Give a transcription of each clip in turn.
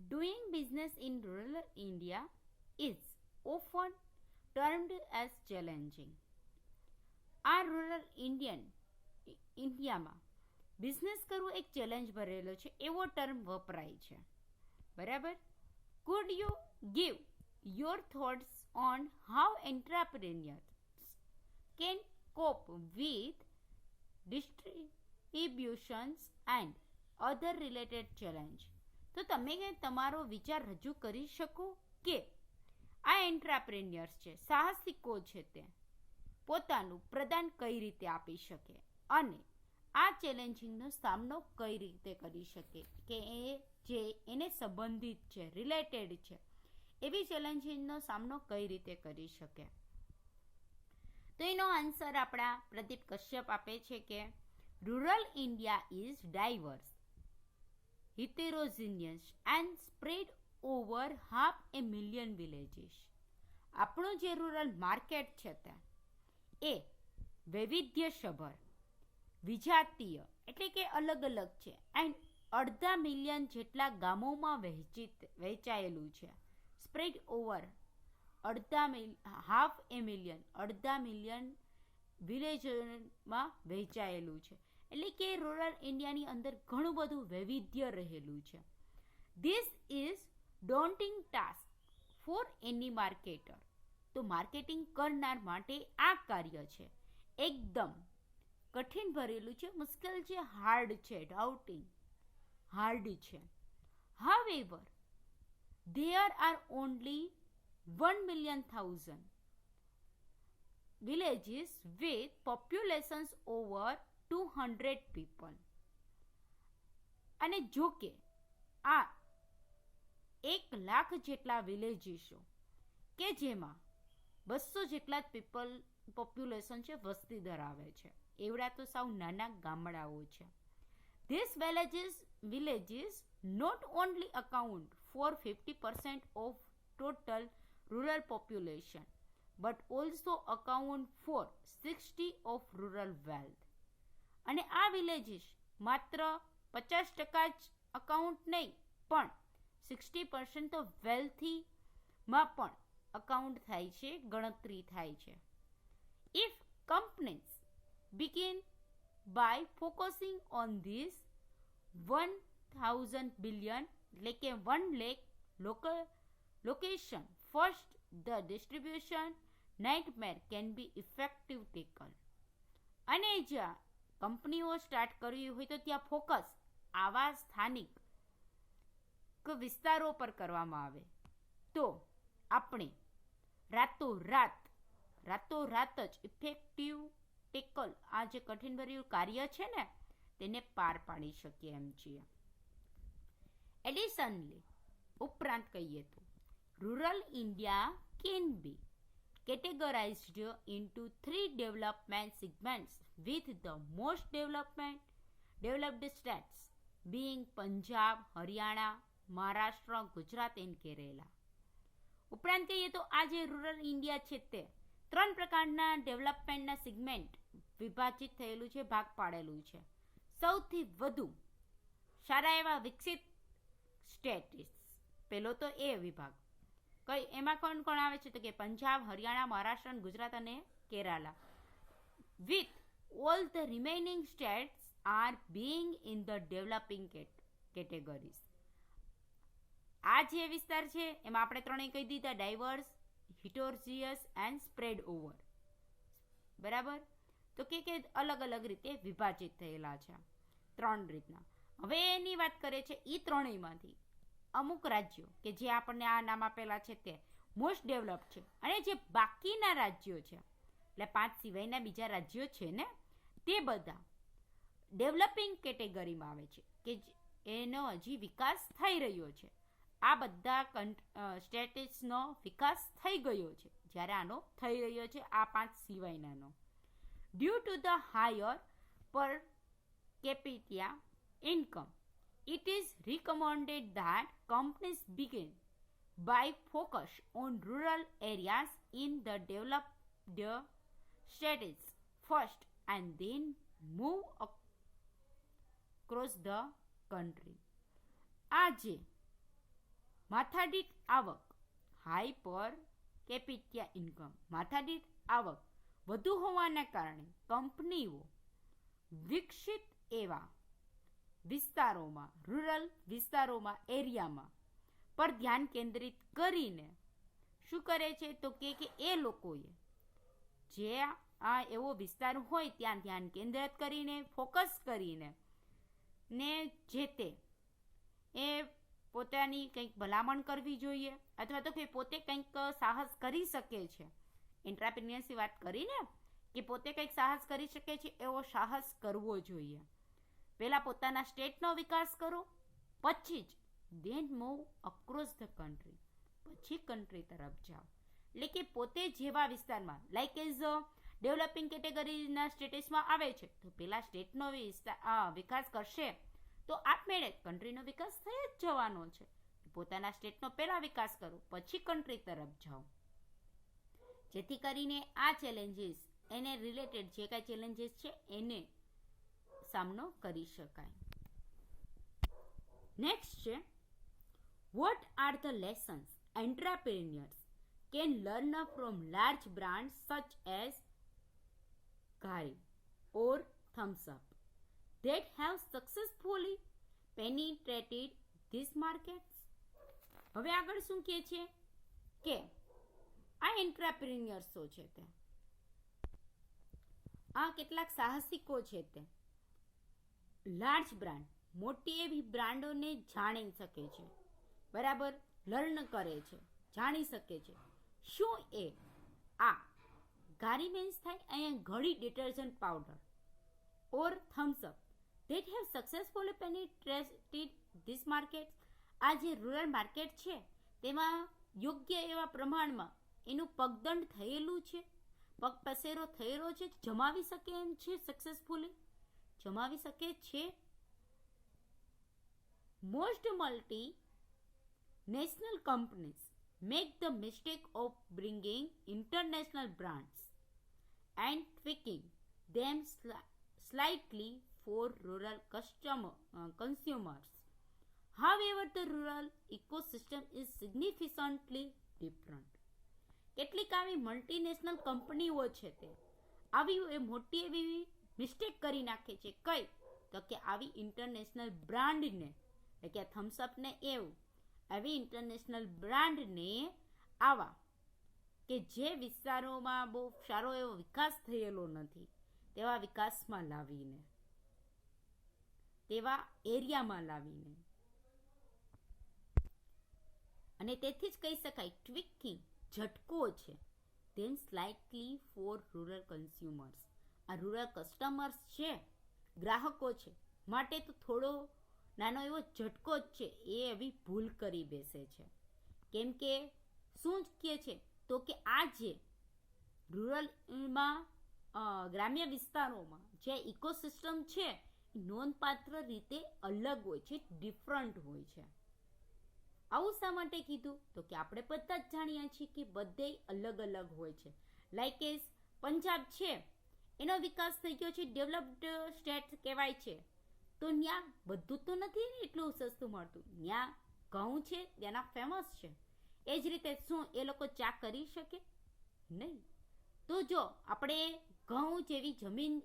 Doing business in rural India is often termed as challenging. આ rural ઇન્ડિયામાં business કરવું એક ચેલેન્જ ભરેલો છે એવો ટર્મ વપરાય છે. બરાબર? Could you give your thoughts on how entrepreneurs can cope with distributions and other related challenge? તો તમે તમારો વિચાર રજૂ કરી શકો કે આ એન્ટરપ્રેન્યોર્સ છે, સાહસિકો છે, તે પોતાનું પ્રદાન કઈ રીતે આપી શકે અને આ ચેલેન્જિંગનો સામનો કઈ રીતે કરી શકે કે એ જે એને સંબંધિત છે, રિલેટેડ છે, એવી ચેલેન્જિંગનો સામનો કઈ રીતે કરી શકે. તો એનો આન્સર આપણા પ્રદીપ કશ્યપ આપે છે કે rural India is diverse, heterogeneous and spread over 500,000 villages. આપણું જે રૂરલ માર્કેટ છે તે એ વૈવિધ્યસભર, વિજાતીય એટલે કે અલગ અલગ છે એન્ડ 1/2 મિલિયન જેટલા ગામોમાં વહેંચાયેલું છે. સ્પ્રેડ ઓવર 1/2 મિલિયન વિલેજોમાં વહેંચાયેલું છે. એટલે કે રૂરલ ઇન્ડિયાની અંદર ઘણું બધું વૈવિધ્ય રહેલું છે. This is daunting task for any marketer. તો માર્કેટિંગ કરનાર માટે આ કાર્ય છે એકદમ કઠિન ભરેલું છે, મુશ્કેલ છે, હાર્ડ છે, હાર્ડ છે. However there are only 1,000,000 villages with populations over 200 people. અને જો કે આ 1,00,000 જેટલા વિલેજીસો કે જેમાં 200 જેટલા પીપલ પોપ્યુલેશન છે, વસ્તી ધરાવે છે, એવડા તો સાવ નાના ગામડાઓ છે. These villages not only account for 50% of total rural population but also account for 60% of rural wealth. અને આ વિલેજીસ માત્ર 50% જ અકાઉન્ટ નહીં પણ 60% તો વેલ્થીમાં પણ અકાઉન્ટ થાય છે, ગણતરી થાય છે. If companies begin by focusing on this 1,000 billion એટલે કે 1 lakh location first, the distribution nightmare can be effective taken. અને જ્યાં કંપનીઓ સ્ટાર્ટ કરવી હોય તો ત્યાં ફોકસ આવા સ્થાનિક વિસ્તારો પર કરવામાં આવે તો આપણે રાતોરાત જ ઇફેક્ટિવ ટેકલ આ જે કઠિનભર્યું કાર્ય છે ને તેને પાર પાડી શકીએ એમ છીએ. એડિશનલી ઉપરાંત કહીએ તો rural India can be categorized into 3 development segments with the most developed states being Punjab, Haryana, Maharashtra, Gujarat and Kerala. ઉપરાંત કહીએ તો આ જે રૂરલ ઇન્ડિયા છે તે 3 પ્રકારના ડેવલપમેન્ટના સેગમેન્ટ વિભાજિત થયેલું છે, ભાગ પાડેલું છે. સૌથી વધુ સારા એવા વિકસિત સ્ટેટ્સ પેલો તો એ વિભાગ એમાં કોણ કોણ આવે છે તો કે પંજાબ, હરિયાણા, મહારાષ્ટ્ર, ગુજરાત અને Kerala. With all the remaining states are being in the developing categories. આ જે વિસ્તાર છે એમાં આપણે ત્રણેય કહી દીધા, diverse, heterogeneous and spread over. બરાબર? તો કે અલગ અલગ રીતે વિભાજિત થયેલા છે 3 રીતના. હવે એની વાત કરે છે એ ત્રણેયમાંથી અમુક રાજ્યો કે જે આપણને આ નામ આપેલા છે તે મોસ્ટ ડેવલપ છે અને જે બાકીના રાજ્યો છે એટલે 5 સિવાયના બીજા રાજ્યો છે ને તે બધા ડેવલપિંગ કેટેગરીમાં આવે છે કે એનો હજી વિકાસ થઈ રહ્યો છે. આ બધા સ્ટેટ્સનો વિકાસ થઈ ગયો છે જ્યારે આનો થઈ રહ્યો છે આ 5 સિવાયનાનો. Due to the higher per capita income, it is recommended that companies begin by focus on rural areas in the developed states first and then move across the country. આજે માથાદીઠ આવક, હાઈ પર કેપિટા ઇન્કમ, માથાદીઠ આવક વધુ હોવાના કારણે કંપનીઓ વિકસિત એવા વિસ્તારોમાં, રૂરલ વિસ્તારોમાં, એરિયામાં પર ધ્યાન કેન્દ્રિત કરીને શું કરે છે તો કે એ લોકોએ જે આ એવો વિસ્તાર હોય ત્યાં ધ્યાન કેન્દ્રિત કરીને, ફોકસ કરીને ને જે તે એ પોતાની કંઈક ભલામણ કરવી જોઈએ, અથવા તો કે પોતે કંઈક સાહસ કરી શકે છે. એન્ટરપ્રિન્યોર્સની વાત કરીને કે પોતે કંઈક સાહસ કરી શકે છે, એવો સાહસ કરવો જોઈએ. પહેલાં પોતાના સ્ટેટનો વિકાસ કરો, પછી જ દેન મૂવ અક્રોસ ધ કન્ટ્રી, પછી કન્ટ્રી તરફ જાઓ. એટલે કે પોતે જેવા વિસ્તારમાં લાઈક એઝ ડેવલપિંગ કેટેગરીના સ્ટેટસમાં આવે છે તો પહેલાં સ્ટેટનો વિકાસ કરશે તો આપમેળે કન્ટ્રીનો વિકાસ થઈ જ જવાનો છે. પોતાના સ્ટેટનો પહેલાં વિકાસ કરો, પછી કન્ટ્રી તરફ જાઓ, જેથી કરીને આ ચેલેન્જીસ એને રિલેટેડ જે કાંઈ ચેલેન્જીસ છે એને સામનો કરી શકાય. નેક્સ્ટ છે, what are the lessons entrepreneurs can learn from large brands such as Gari or Thumbs Up that have successfully penetrated these markets? હવે આગળ શું કહે છે કે આ એન્ટરપ્રિન્યોર્સો છે તે આ કેટલાક સાહસિકો છે તે લાર્જ બ્રાન્ડ, મોટી એવી બ્રાન્ડોને જાણી શકે છે, બરાબર, લર્ન કરે છે, જાણી શકે છે. શું એ આ ગારી મીન્સ થાય અહીંયા Ghadi detergent powder or Thums Up that have successfully penetrated this market, આ જે રૂરલ માર્કેટ છે તેમાં યોગ્ય એવા પ્રમાણમાં એનું પગદંડ થયેલું છે, પગ પસેરો થયેલો છે, જમાવી શકે એમ છે, સક્સેસફુલી જમાવી શકે છે. Most multi national companies make the mistake of bringing international brands and tweaking them slightly for rural consumers. However, the rural ecosystem is significantly different. કેટલીક આવી મલ્ટીનેશનલ કંપનીઓ છે તે આવી મોટી એવી મિસ્ટેક કરી નાખે છે. કઈ તો કે આવી ઇન્ટરનેશનલ બ્રાન્ડને, એટલે કે થમ્સઅપને એવું આવી ઇન્ટરનેશનલ બ્રાન્ડને આવા કે જે વિસ્તારોમાં બહુ સારો એવો વિકાસ થયેલો નથી તેવા વિકાસમાં લાવીને, તેવા એરિયામાં લાવીને, અને તેથી જ કહી શકાય ટ્વિકિંગ ઝટકો છે then slightly for rural consumers. આ રૂરલ કસ્ટમર્સ છે, ગ્રાહકો છે, માટે તો થોડો નાનો એવો ઝટકો જ છે, એ એવી ભૂલ કરી બેસે છે. કેમ કે શું જ કહે છે તો કે આ જે રૂરલમાં ગ્રામ્ય વિસ્તારોમાં જે ઇકોસિસ્ટમ છે એ નોંધપાત્ર રીતે અલગ હોય છે, ડિફરન્ટ હોય છે. આવું શા માટે કીધું તો કે આપણે બધા જ જાણીએ છીએ કે બધે અલગ અલગ હોય છે. લાઈક એઝ પંજાબ છે, એનો વિકાસ થઈ ગયો છે, ડેવલપ્ડ સ્ટેટ કહેવાય છે, તો ત્યાં બધું તો નથી ને એટલું સસ્તું મળતું. ત્યાં ઘઉં છે, ત્યાંના ફેમસ છે. એ જ રીતે શું એ લોકો ચા કરી શકે? નહીં. તો જો આપણે ઘઉં જેવી જમીન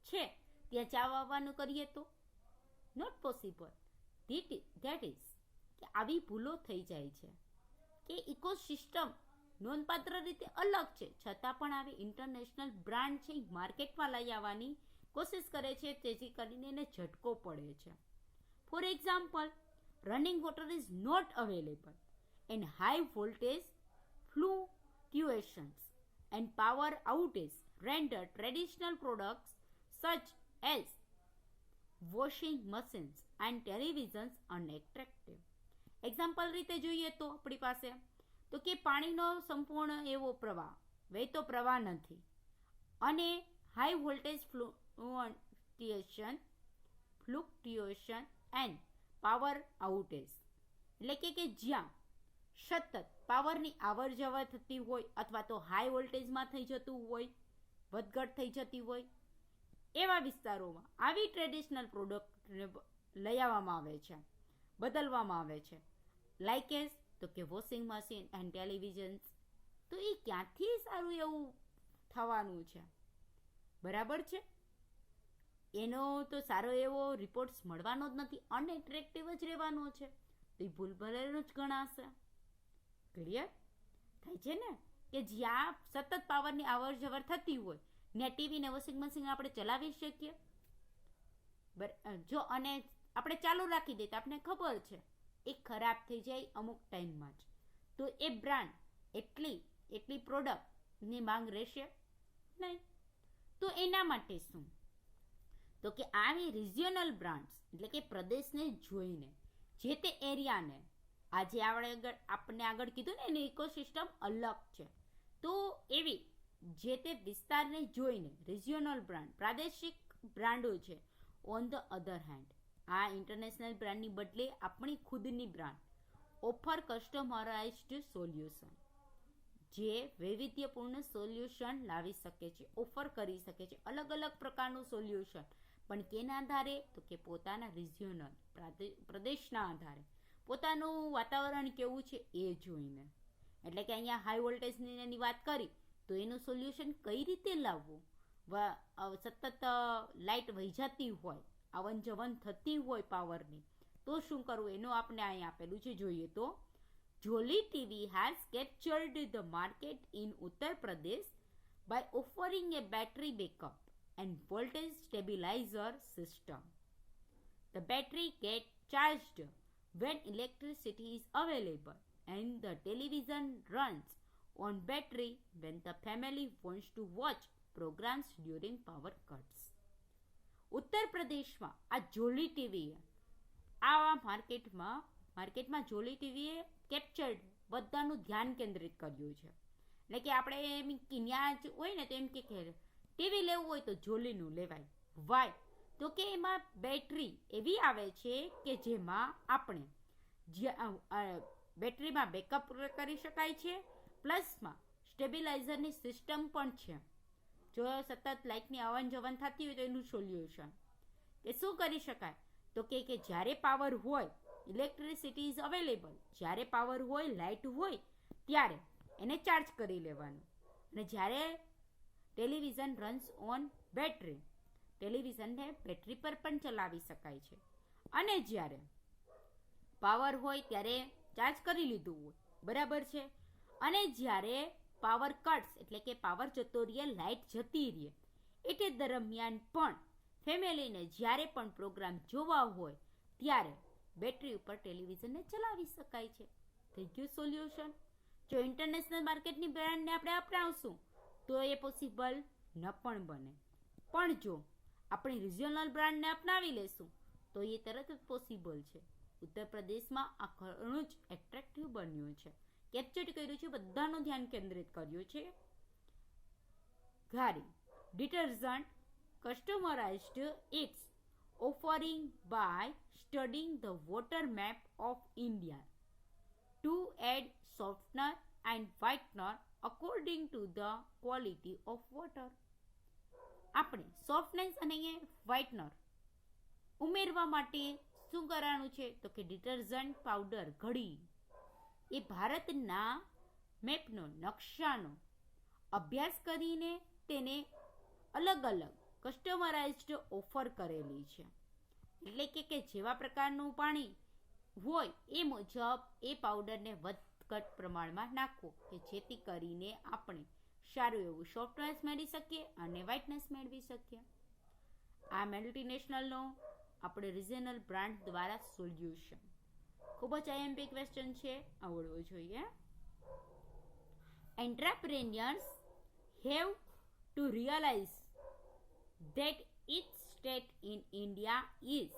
છે ત્યાં ચા વાવવાનું કરીએ તો નોટ પોસિબલ. ધેટ ઇઝ કે આવી ભૂલો થઈ જાય છે કે ઇકોસિસ્ટમ નોંધપાત્ર રીતે અલગ છે, છતાં પણ આવી ઇન્ટરનેશનલ બ્રાન્ડ છે માર્કેટમાં લઈ આવવાની કોશિશ કરે છે, જેથી કરીને એને ઝટકો પડે છે. For example, running water is not available and high voltage fluctuations and power outage render traditional products such as washing machines and televisions unattractive. Example રીતે જોઈએ તો આપણી પાસે તો કે પાણીનો સંપૂર્ણ એવો પ્રવાહ, વહેતો પ્રવાહ નથી, અને high voltage fluctuation and power outage, એટલે કે જ્યાં સતત પાવરની આવર જવર થતી હોય અથવા તો હાઈ વોલ્ટેજમાં થઈ જતું હોય, વધઘટ થઈ જતી હોય, એવા વિસ્તારોમાં આવી ટ્રેડિશનલ પ્રોડક્ટને લઈ આવવામાં આવે છે, બદલવામાં આવે છે. લાઈક એઝ તો કે વોશિંગ મશીન એન્ડ ટેલિવિઝન્સ. તો એ ક્યાંથી સારું એવું થવાનું છે? બરાબર છે, એનો તો સારો એવો રિપોર્ટ્સ મળવાનો જ નથી, અનએટ્રેક્ટિવ જ રહેવાનો છે. તો એ ભૂલભરેલું જ ગણાશે. ક્લિયર થાય છે ને? કે જ્યાં સતત પાવરની અવર જવર થતી હોય ત્યાં ટીવી ને વોશિંગ મશીન આપણે ચલાવી શકીએ. જો અને આપણે ચાલુ રાખી દઈએ તો આપણે ખબર છે એ ખરાબ થઈ જાય અમુક ટાઈમમાં જ. તો એ બ્રાન્ડ એટલી પ્રોડક્ટની માંગ રહેશે નહીં. તો એના માટે શું? તો કે આવી રિજિયોનલ બ્રાન્ડ્સ એટલે કે પ્રદેશને જોઈને જે તે એરિયાને, આજે આપણે આગળ કીધું ને એની ઇકોસિસ્ટમ અલગ છે, તો એવી જે તે વિસ્તારને જોઈને રિજિયોનલ બ્રાન્ડ, પ્રાદેશિક બ્રાન્ડો છે. ઓન ધ અધર હેન્ડ, આ ઇન્ટરનેશનલ બ્રાન્ડની બદલે આપણી ખુદની બ્રાન્ડ ઓફર કસ્ટમરાઇઝ્ડ સોલ્યુશન, જે વૈવિધ્યપૂર્ણ સોલ્યુશન લાવી શકે છે, ઓફર કરી શકે છે અલગ અલગ પ્રકારનું સોલ્યુશન. પણ કેના આધારે? તો કે પોતાના રિજિયોનલ પ્રદેશના આધારે, પોતાનું વાતાવરણ કેવું છે એ જોઈને. એટલે કે અહીંયા હાઈ વોલ્ટેજની એની વાત કરી તો એનું સોલ્યુશન કઈ રીતે લાવવું? સતત લાઇટ વહી જતી હોય, આવન જવન થતી હોય પાવરની, તો શું કરવું? એનું આપણે અહીં આપેલું છે, જોઈએ તો જોલી TV has captured the market in Uttar Pradesh by offering a battery backup and voltage stabilizer system. The battery gets charged when electricity is available and the television runs on battery when the family wants to watch programs during power cuts. ઉત્તર પ્રદેશમાં આ જોલી ટીવીએ આ માર્કેટમાં જોલી ટીવીએ કેપ્ચર્ડ બધાનું ધ્યાન કેન્દ્રિત કર્યું છે. એટલે કે આપણે એમ ત્યાં જ હોય ને તો એમ કે ટીવી લેવું હોય તો જોલીનું લેવાય. વાય? તો કે એમાં બેટરી એવી આવે છે કે જેમાં આપણે બેટરીમાં બેકઅપ કરી શકાય છે, પ્લસમાં સ્ટેબિલાઇઝરની સિસ્ટમ પણ છે. જો સતત લાઇટની આવન જવન થતી હોય તો એનું સોલ્યુશન એ શું કરી શકાય? તો કે જ્યારે પાવર હોય, ઇલેક્ટ્રિસિટી ઇઝ અવેલેબલ, જ્યારે પાવર હોય, લાઇટ હોય, ત્યારે એને ચાર્જ કરી લેવાનું. અને જ્યારે ટેલિવિઝન રન્સ ઓન બેટરી, ટેલિવિઝનને બેટરી પર પણ ચલાવી શકાય છે. અને જ્યારે પાવર હોય ત્યારે ચાર્જ કરી લીધું હોય, બરાબર છે. અને જ્યારે પાવર કટ્સ એટલે કે પાવર જતો રહે, લાઇટ જતી રહે, એટલે દરમિયાન પણ ફેમિલીને જ્યારે પણ પ્રોગ્રામ જોવા હોય ત્યારે બેટરી ઉપર ટેલિવિઝનને ચલાવી શકાય છે. થઈ ગયું સોલ્યુશન. જો ઇન્ટરનેશનલ માર્કેટની બ્રાન્ડને આપણે અપનાવશું તો એ પોસિબલ ન પણ બને, પણ જો આપણે રિજિયોનલ બ્રાન્ડને અપનાવી લેશું તો એ તરત જ પોસિબલ છે. ઉત્તર પ્રદેશમાં આ ઘણું જ એટ્રેક્ટિવ બન્યું છે, કેપ્ચર કર્યું છે, બધાનું ધ્યાન કેન્દ્રિત કર્યું છે. ઘારી detergent customized its offering by studying the water map of India to add softener and whitener according to the quality of water. આપણે સોફ્ટનેસ અને વ્હાઇટનર ઉમેરવા માટે શું કરવાનું છે? તો કે ડિટર્જન્ટ પાવડર ઘડી એ ભારતના મેપનો, નકશાનો અભ્યાસ કરીને તેને અલગ અલગ કસ્ટમરાઇઝ્ડ ઓફર કરેલી છે. એટલે કે જેવા પ્રકારનું પાણી હોય એ મુજબ એ પાવડરને વધઘટ પ્રમાણમાં નાખવો કે જેથી કરીને આપણે સારું એવું સોફ્ટનેસ મેળવી શકીએ અને વ્હાઇટનેસ મેળવી શકીએ. આ મલ્ટીનેશનલનો આપણે રિજનલ બ્રાન્ડ દ્વારા સોલ્યુશન. ખૂબ જ આઈએમપી ક્વેશ્ચન છે, આવડવું જોઈએ. Entrepreneurs have to realize that each state in India is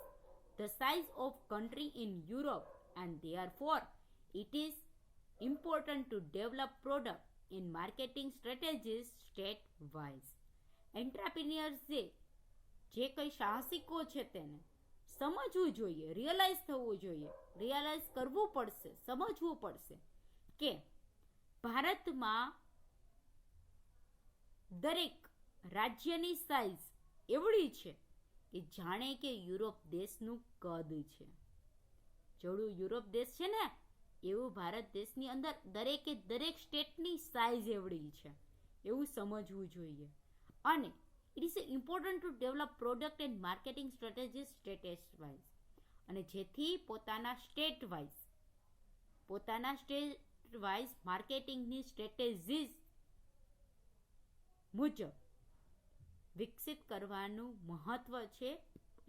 the size of country in Europe and therefore it is important to develop product in marketing strategies state wise. Entrepreneurs જે કંઈ સાહસિકો છે તેને સમજવું જોઈએ, રિયલાઇઝ થવું જોઈએ, realise કરવું પડશે, સમજવું પડશે કે ભારતમાં દરેક રાજ્યની સાઇઝ એવડી છે કે જાણે કે યુરોપ દેશનું કદ છે. જેવડું યુરોપ દેશ છે ને એવું ભારત દેશની અંદર દરેકે દરેક સ્ટેટની સાઇઝ એવડી છે એવું સમજવું જોઈએ. અને it is important to develop product and marketing strategies state wise. અને જેથી પોતાના સ્ટેટ વાઇઝ માર્કેટિંગની સ્ટ્રેટેજીસ મુજબ વિકસિત કરવાનું મહત્વ છે,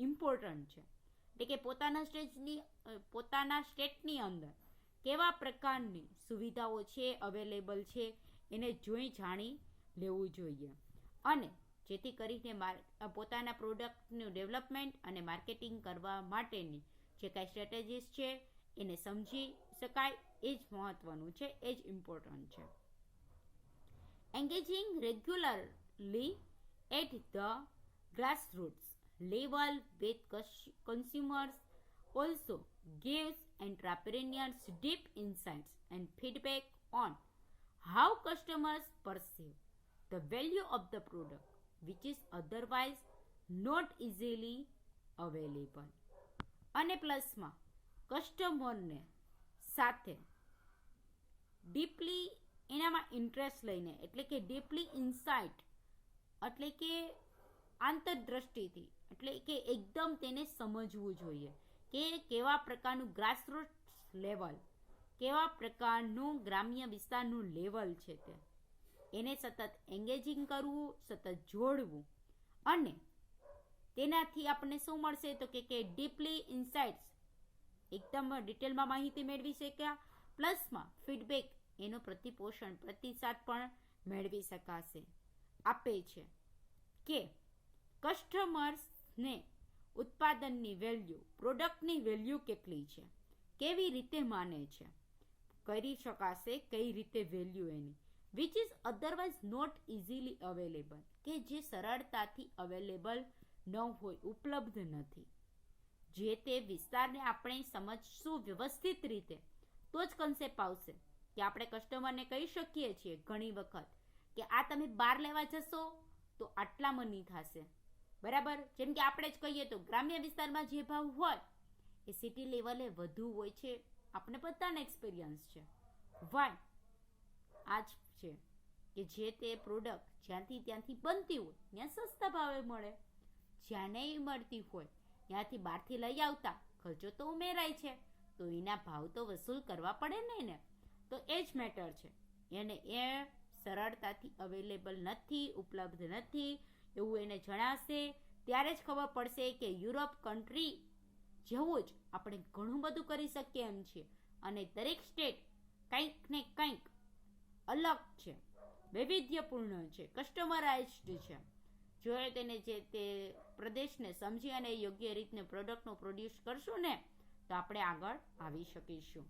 ઇમ્પોર્ટન્ટ છે. એટલે કે પોતાના સ્ટેટની અંદર કેવા પ્રકારની સુવિધાઓ છે, અવેલેબલ છે, એને જોઈ જાણી લેવું જોઈએ. અને જેથી કરીને પોતાના પ્રોડક્ટનું ડેવલપમેન્ટ અને માર્કેટિંગ કરવા માટેની જે કાંઈ સ્ટ્રેટેજીસ છે એને સમજી શકાય, એ જ મહત્વનું છે, એ જ ઇમ્પોર્ટન્ટ છે. Engaging regularly at the grassroots level with consumers also gives entrepreneurs deep insights and feedback on how customers perceive the value of the product, which is otherwise not easily available. અને પ્લસમાં કસ્ટમરને સાથે deeply એનામાં interest લઈને, એટલે કે deeply insight, એટલે કે આંતરદ્રષ્ટિથી, એટલે કે એકદમ તેને સમજવું જોઈએ કે કેવા પ્રકારનું ગ્રાસરૂટ લેવલ, કેવા પ્રકારનું ગ્રામ્ય વિસ્તારનું લેવલ છે તે એને સતત એન્ગેજિંગ કરવું, સતત જોડવું. અને તેનાથી આપણને શું મળશે તો કે ડીપલી ઇન્સાઇટ્સ, એકદમ ડિટેલમાં માહિતી મેળવી શક્યા, પ્લસમાં ફીડબેક, એનો પ્રતિસાદ પણ મેળવી શકાશે. આપે છે કે કસ્ટમર્સને ઉત્પાદનની વેલ્યુ, પ્રોડક્ટની વેલ્યુ કેટલી છે, કેવી રીતે માને છે, કરી શકાશે કઈ રીતે વેલ્યુ એની, which is otherwise not easily available, કે જે સરળતાથી અવેલેબલ ન હોય, ઉપલબ્ધ નથી. જે તે વિસ્તારને આપણે સમજશું વ્યવસ્થિત રીતે તો જ કન્સેપ્ટ આવશે કે આપણે કસ્ટમરને કહી શકીએ છીએ ઘણી વખત કે આ તમે બહાર લેવા જશો તો આટલા મની થશે, બરાબર. જેમ કે આપણે જ કહીએ તો ગ્રામ્ય વિસ્તારમાં જે ભાવ હોય એ સિટી લેવલે વધુ હોય છે, આપણે બધાને એક્સપિરિયન્સ છે. વાય આ જ છે કે જે તે પ્રોડક્ટ ત્યાંથી બનતી હોય ત્યાં સસ્તા ભાવે મળે, જ્યાં નહીં મળતી હોય ત્યાંથી બહારથી લઈ આવતા ખર્ચો તો ઉમેરાય છે, તો એના ભાવ તો વસૂલ કરવા પડે નહીં ને. તો એ જ મેટર છે. એને એ સરળતાથી અવેલેબલ નથી, ઉપલબ્ધ નથી એવું એને જણાશે ત્યારે જ ખબર પડશે કે યુરોપ કન્ટ્રી જેવું જ આપણે ઘણું બધું કરી શકીએ એમ છીએ. અને દરેક સ્ટેટ કંઈક ને કંઈક અલગ છે, વૈવિધ્યપૂર્ણ છે, કસ્ટમરાઇઝ્ડ છે. જો તેને જે તે પ્રદેશને સમજી અને યોગ્ય રીતને પ્રોડક્ટનું પ્રોડ્યુસ કરશું ને તો આપણે આગળ આવી શકીશું.